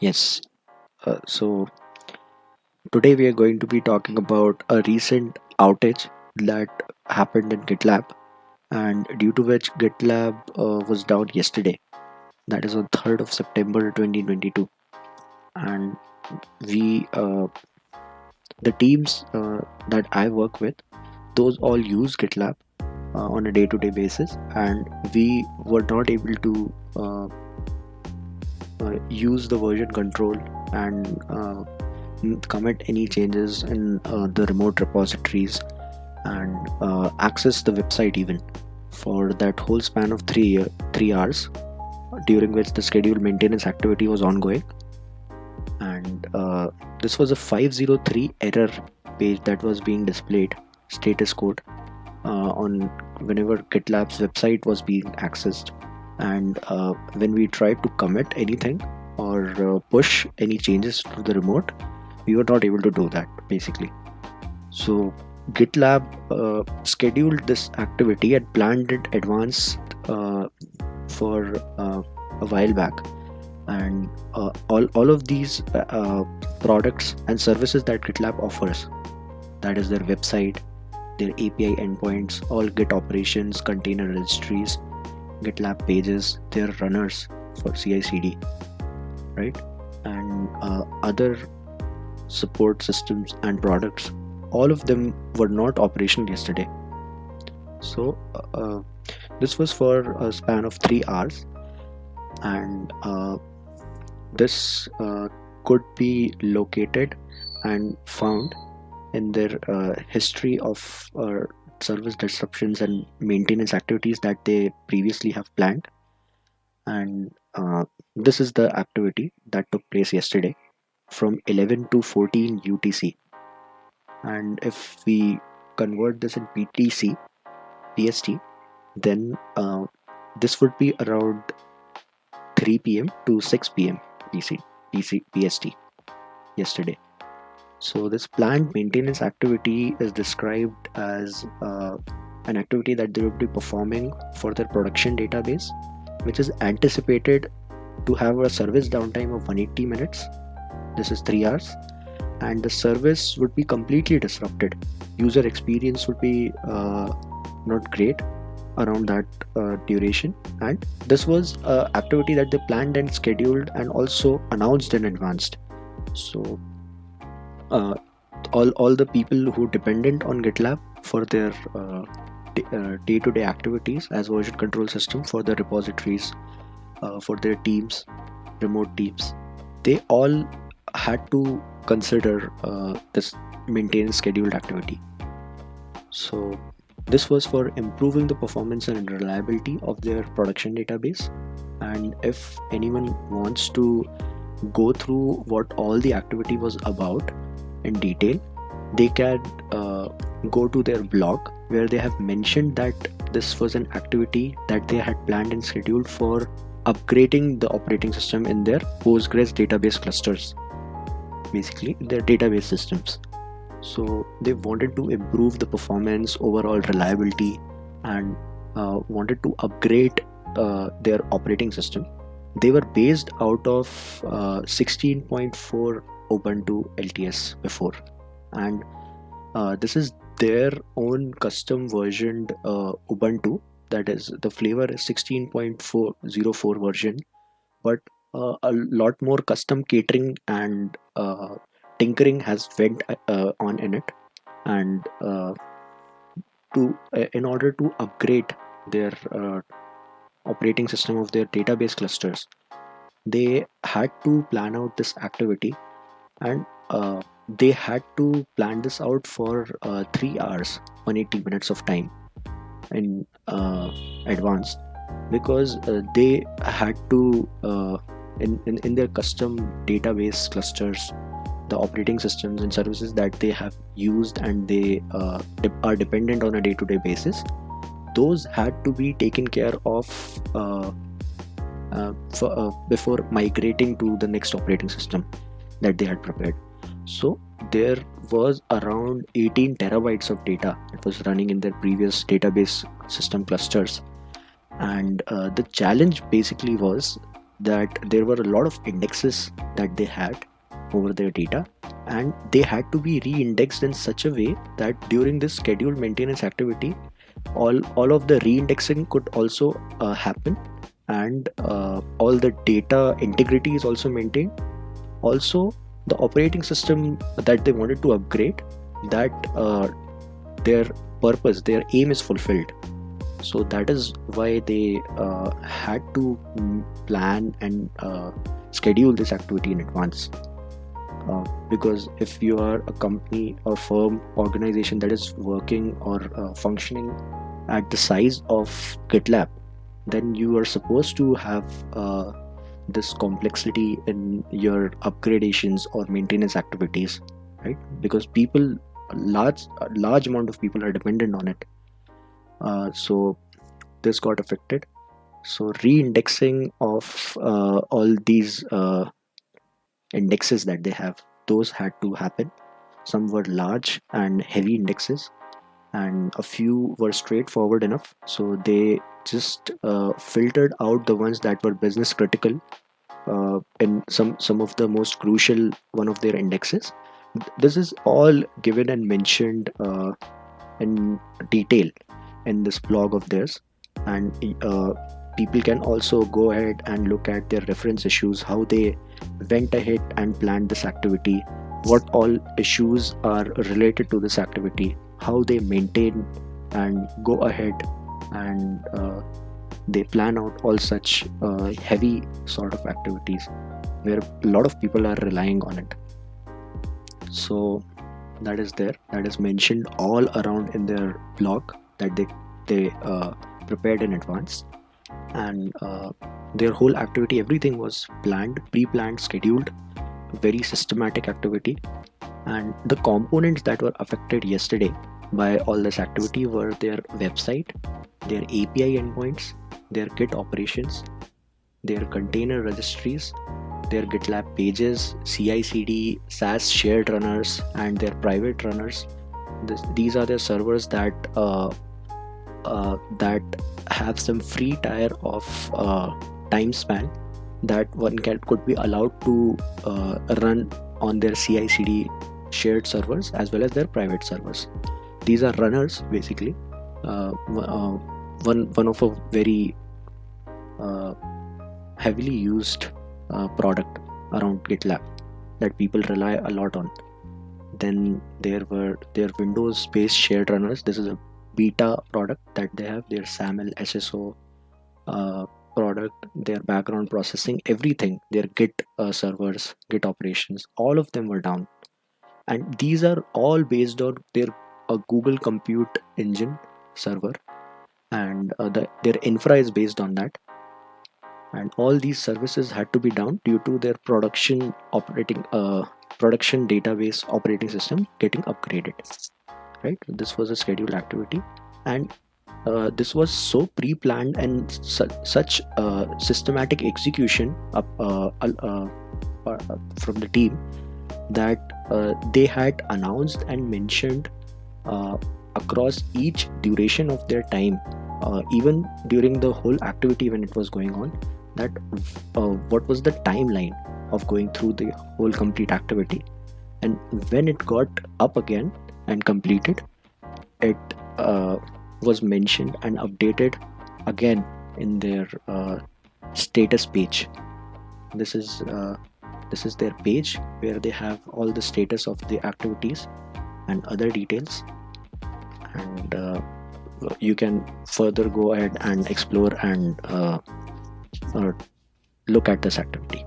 Yes. So today we are going to be talking about a recent outage that happened in Gitlab, and due to which Gitlab was down yesterday. That is on 3rd of September 2022. And we, the teams that I work with, those all use Gitlab on a day-to-day basis, and we were not able to use the version control and commit any changes in the remote repositories and access the website even for that whole span of 3 hours, during which the scheduled maintenance activity was ongoing. And this was a 503 error page that was being displayed, status code, on whenever GitLab's website was being accessed. And when we tried to commit anything or push any changes to the remote, we were not able to do that basically. So GitLab scheduled this activity and planned it advanced for a while back, and all of these products and services that GitLab offers, that is their website, their API endpoints, all Git operations, container registries, GitLab pages, their runners for CI/CD, right, and other support systems and products, all of them were not operational yesterday. So this was for a span of 3 hours, and this could be located and found in their history of service disruptions and maintenance activities that they previously have planned. And this is the activity that took place yesterday from 11 to 14 UTC. And if we convert this in PST, then this would be around 3 p.m. to 6 p.m. PST yesterday. So this planned maintenance activity is described as an activity that they will be performing for their production database, which is anticipated to have a service downtime of 180 minutes. This is 3 hours, and the service would be completely disrupted. User experience would be not great around that duration, and this was an activity that they planned and scheduled and also announced in advance. So uh, all the people who dependent on GitLab for their day-to-day activities as version control system for their repositories, for their teams, remote teams, they all had to consider this maintenance scheduled activity. So this was for improving the performance and reliability of their production database. And if anyone wants to go through what all the activity was about in detail, they can go to their blog, where they have mentioned that this was an activity that they had planned and scheduled for upgrading the operating system in their Postgres database clusters, basically their database systems. So they wanted to improve the performance, overall reliability, and wanted to upgrade their operating system. They were based out of 16.4 Ubuntu LTS before, and this is their own custom versioned Ubuntu. That is, the flavor is 16.404 version, but a lot more custom catering and tinkering has went on in it. And to in order to upgrade their operating system of their database clusters, they had to plan out this activity, and they had to plan this out for 3 hours 180 minutes of time in advance, because they had to in their custom database clusters, the operating systems and services that they have used and they are dependent on a day-to-day basis, those had to be taken care of before migrating to the next operating system that they had prepared. So there was around 18 terabytes of data that was running in their previous database system clusters. And the challenge basically was that there were a lot of indexes that they had over their data, and they had to be re-indexed in such a way that during this scheduled maintenance activity, all of the re-indexing could also happen, and all the data integrity is also maintained. Also, the operating system that they wanted to upgrade, that their purpose, their aim is fulfilled. So that is why they had to plan and schedule this activity in advance. Because if you are a company or firm organization that is working or functioning at the size of GitLab, then you are supposed to have this complexity in your upgradations or maintenance activities, right? Because people, a large amount of people are dependent on it. So this got affected. So re-indexing of all these indexes that they have, those had to happen. Some were large and heavy indexes, and a few were straightforward enough. So they just filtered out the ones that were business critical in some of the most crucial one of their indexes. This is all given and mentioned in detail in this blog of theirs, and people can also go ahead and look at their reference issues, how they went ahead and planned this activity, what all issues are related to this activity, how they maintain and go ahead and they plan out all such heavy sort of activities where a lot of people are relying on it. So that is there, that is mentioned all around in their blog that they prepared in advance, and their whole activity, everything was planned, pre-planned, scheduled, very systematic activity. And the components that were affected yesterday by all this activity were their website, their API endpoints, their Git operations, their container registries, their GitLab pages, CI/CD, SaaS shared runners, and their private runners. These are the servers that have some free tier of time span that one could be allowed to run on their CI/CD shared servers as well as their private servers. These are runners basically. One of a very heavily used product around GitLab that people rely a lot on. Then there were their Windows based shared runners. This is a beta product that they have, their SAML SSO product, their background processing, everything, their Git servers, Git operations, all of them were down. And these are all based on their Google Compute Engine server, and their infra is based on that. And all these services had to be down due to their production database operating system getting upgraded. Right, this was a scheduled activity, and this was so pre-planned and such systematic execution from the team that they had announced and mentioned across each duration of their time, even during the whole activity when it was going on, that what was the timeline of going through the whole complete activity. And when it got up again and completed, it was mentioned and updated again in their status page. This is their page where they have all the status of the activities and other details, and you can further go ahead and explore and look at this activity.